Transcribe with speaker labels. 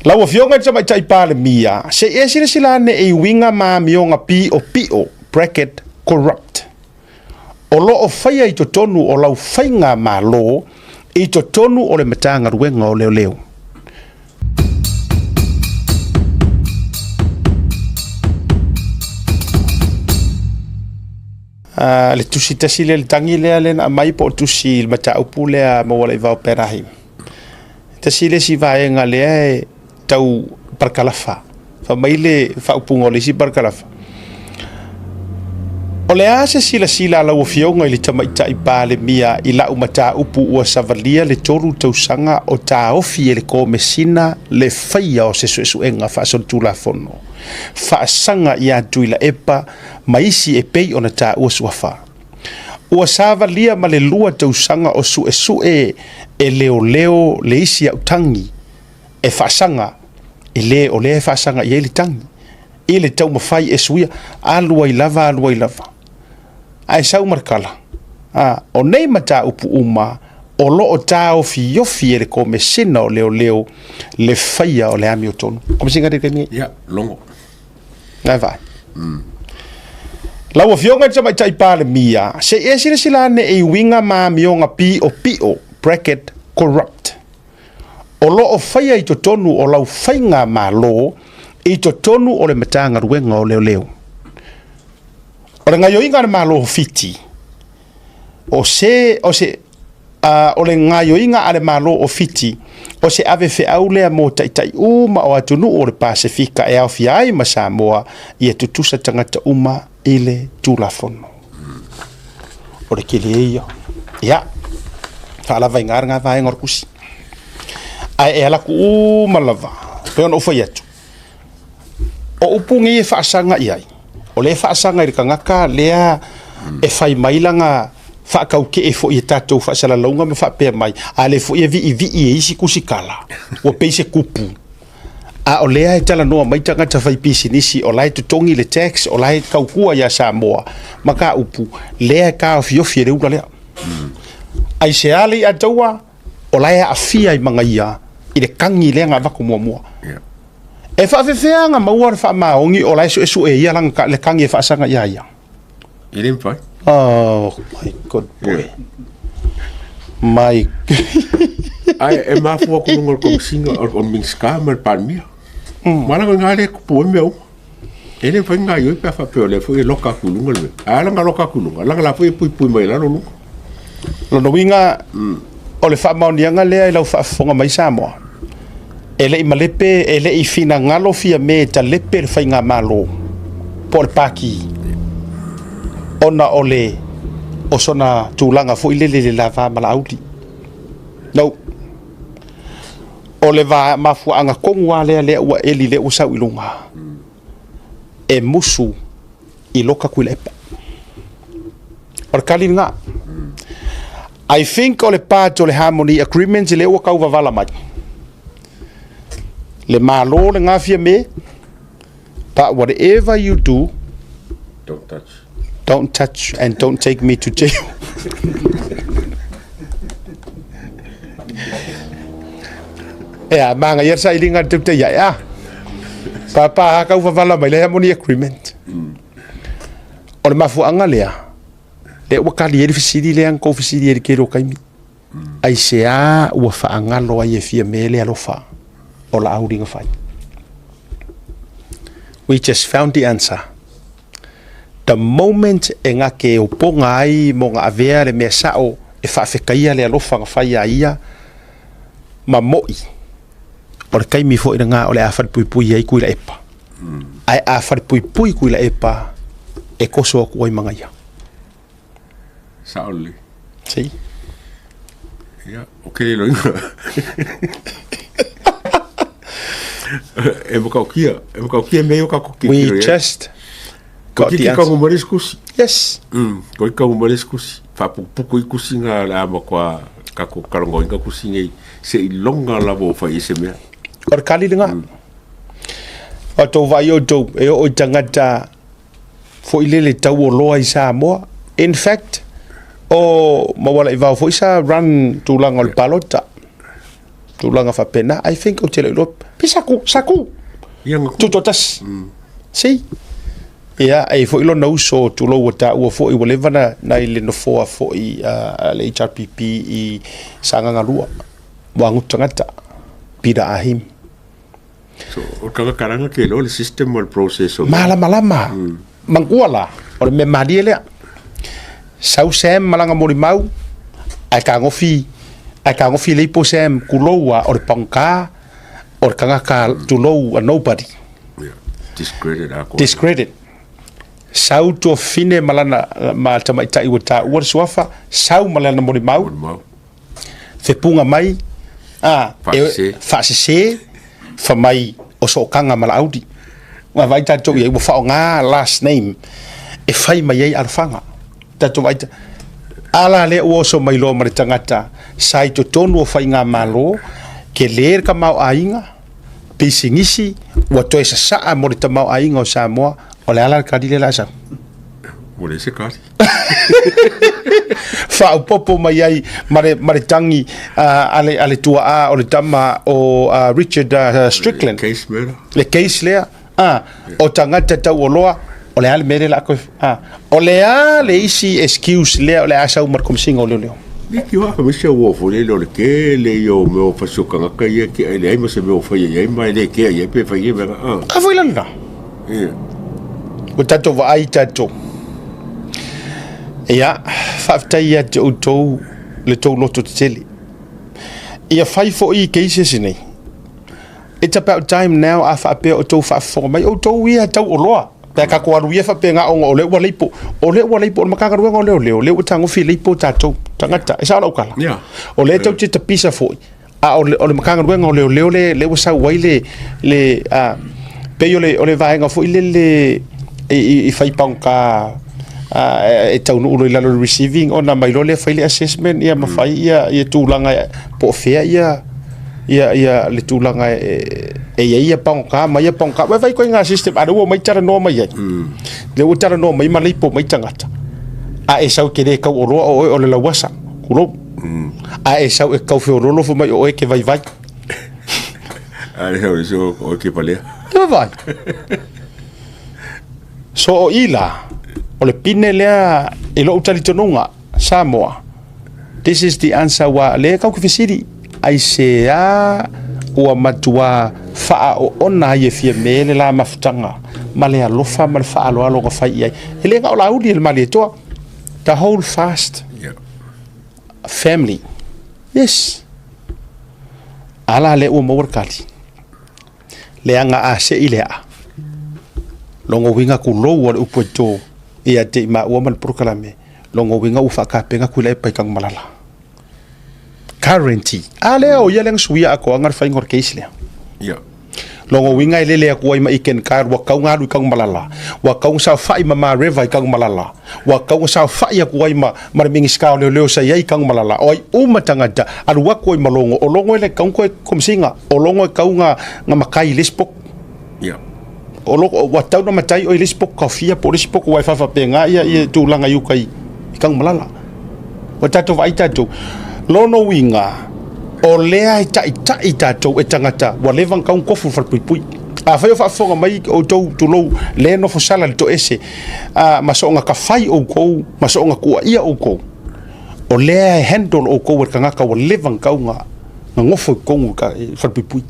Speaker 1: Lau fionga tama tai pale mia. Se sila ne e winga ma mionga PO bracket corrupt. O lo o faya I tonu o lau fainga ma lo I tonu o le matanga ruenga o leo. Le tusi tasi le tangi le na mai po tusi il mata upu le mo wala va operahi. Tasi le si vaenga le tau parkalafa. Fa mai le fa upungo le si parkalafa. O le ase sila la wafionga ili tamaita I pale mia ila umata upu ua savalia le toru tausanga o ta ofi ele ko mesina le faya o se suenga fa son tula fono. Fa sanga ia tuila epa maisi e pei ona ta ua suafa. Ua savalia ma le lua tausanga o sue e leo le isi au tangi e fa sanga e le o le fa sanga i ele tangi. Ile tau mafai e suia alua I lava. Ai sau markala. O nei mata upu uma o lo o ta ofi ele ko mesina o leo le faya o le ami o tonu. Como singa de kemi?
Speaker 2: Ya, longo.
Speaker 1: Nai vai. Lau fionga tama tai pale mia. Se sila ne e winga ma mionga PO bracket corrupt. O lo o faya I tonu o lau fainga ma lo I tonu o le matanga ruenga o leo. O le ngayo inga ma lo fiti. O le ngayo inga ale ma lo o fiti. O se ave fe au lea mo tai uma o atunu o le Pasifika e au fiai ma Samoa I tutusa tangata uma ile tulafono. O le kele ia. Ya. Fala vai ngar nga vai ngor kusi. Ai e ala ku uma lava. Peon o foi atu. O upungi fa sanga iai. O le fa sanga I kangaka lea e fai mailanga fa kauke e fo I tatou fa sala longa me fa pe mai ale fo e vi e isi kusikala o peise kupu a o lea e tala noa mai tanga ta fai pisinisi o lai tutongi le tax o lai kaukua ya Samoa maka upu lea ka ofiofi le ula lea ai se ale a taua o lai a fia I mangaia I le kangi lea nga vaku mua e fa fefeanga maua fa maongi o lai su e ia langa le kangi e fa sanga ia
Speaker 2: Ele vai.
Speaker 1: Oh my God boy. My
Speaker 2: Ai e mafu ko ngol ko singa o min scammer par mia. Mala ngale ko po meu. Ele foi ngai pa fa pe le foi loka kulunga le. Ala nga loka kulunga. La foi pui mai la no.
Speaker 1: Lo no winga o le fa maunianga le lau fa fonga mai Samoa. Ele I malepe ele I fina ngalo fia me ta lepe le fainga malo. Por paki. Ona ole o sona tūlanga fo I le lava mala auti. No. O le va mafuanga kongua le ua eli le usau I lunga. E musu I loka kuila epa. O le kali nga. I think o le pāto le harmony agreements le ua kau wavala mai. Le malo le ngafia me. But whatever you do, don't touch and don't take me to jail. Ya, manga yer sa ilinga tupte ya. Papa ka ufavala mai le harmony agreement. O le mafuanga lea. Le wakali eri fisiri le an ko fisiri eri kero kaimi. Ai sea ua faangalo ai e fia mele alofa. O la auringa fai. We just found the answer. The moment e nga ke uponga ai mo nga avea le mea sao e whaafekaia le alofa nga whai a ia ma moi o le kaimi fo ina ngā o le awhari pui ai kuila epa ai awhari pui kuila epa e koso aku ai mga ia
Speaker 2: sao le
Speaker 1: si
Speaker 2: ya ok lo inga e mo kaukia meio ka kukia
Speaker 1: we just
Speaker 2: got the answer.
Speaker 1: Yes.
Speaker 2: Ko ka umare skusi. Fa puku ikusi nga la ma kwa ka ko karongo inga kusi ngai se longa la bo fa ise me.
Speaker 1: Or kali nga. O to vai o to e o tangata fo ilele tau o loa I Samoa. In fact, o mawala I vau fo isa run tūlanga o le palota. tulanga fa pena I think o tele lo pisaku saku tu totas si ia ai fo ilo no so tu lo wata o fo I whatever na ile no fo I le HRPP I sanga ngalua wangu tangata pida ahim
Speaker 2: so o karanga ke lo le system or process o
Speaker 1: malama manguala o me madiele sau sem malanga mori mau ai ka ngofi le po sem kuloa o pangka o kanga ka tulo a nobody discredit sau to fine malana ma tama ita iwata ua suafa sau malana mori mau fe punga mai fa se fa mai o so kanga mala audi wa vai ta to ye wo fa nga last name e fai mai ai alfanga ta to vai ala le o so mai lo mari tangata sai to tonu o fai nga malo ke ler ka mau ainga pisingisi wa to esa sa mo ta mau ainga o Samoa o le ala ka dile la sa
Speaker 2: o le se ka
Speaker 1: fa popo mai ai mare tangi ale tua o le tama o Richard Strickland le case le o tangata tau o loa o le ale mere la ko o le ale isi excuse le o le asa umar komsinga o leo
Speaker 2: ni ki wa me se wo fo le le ke le yo me o fa so kanga ka ye ki le ai me se me o fa ye mai le ke ye pe fa ye me
Speaker 1: ka foi lana o tato va ai tato ia faftai ia te utou le tau loto te tele ia fai fo I cases nei it's about time now a fa pe o tau fa fo mai o tau ia tau o loa pe ka ko aru ia fa pe nga o le wa leipo o makanga ruanga o le tango fi leipo tatou tangata isa la ukala o le tau te pisa fo a o le makanga ruanga o le wa sa wai le pe yo le vaenga fo le I fai panka e tau no ulo ilalo receiving ona mai lo le file assessment ia mafai ia tulanga po fea ia le tulanga ia panka mai panka vai ko nga system adu mai tara no mai le o tara no mai malai po mai tangata a e sau ke le ka o le lawasa kulo a e sau e ka fe rolo fo mai o e ke vai
Speaker 2: a le so o ke pale
Speaker 1: vai so o ila o le pine lea e lo utali tonunga Samoa this is the answer wa le kau kifisiri ai se ua matua faa o ona ye fie mele la mafutanga male alofa mal faa lo alo fai ai ele nga ola udi el male to the whole fast family yes ala le o morkali le anga a se ilea longo winga ku lo wa upoto ia te ma o mal proklame longo winga u fa ka penga ku le pa kang malala currency ale o yeleng suia ako angar fa ngor case le longo winga ile le ko ma iken kar wa kau ngaru kang malala wa kau sa fa ma river kang malala wa kau sa fa ya ko ma mar mingi ska le sa yai kang malala oi uma tangata al wa ko ma longo o longo le kang ko komsinga o longo kau nga makai lispok o loko wa tau na matai o lispok kafia po lispok wa fa penga ia tu langa yukai kang malala wa tato vai tato lono winga o lea i tatou e tangata wa levang kaung kofu farpui a fai fa fonga mai o tou tulo le no fo sala to ese masonga ka fai o ko masonga ku ia o ko o lea handle o ko kanga ka wa levang kaunga ngofo kongu ka farpui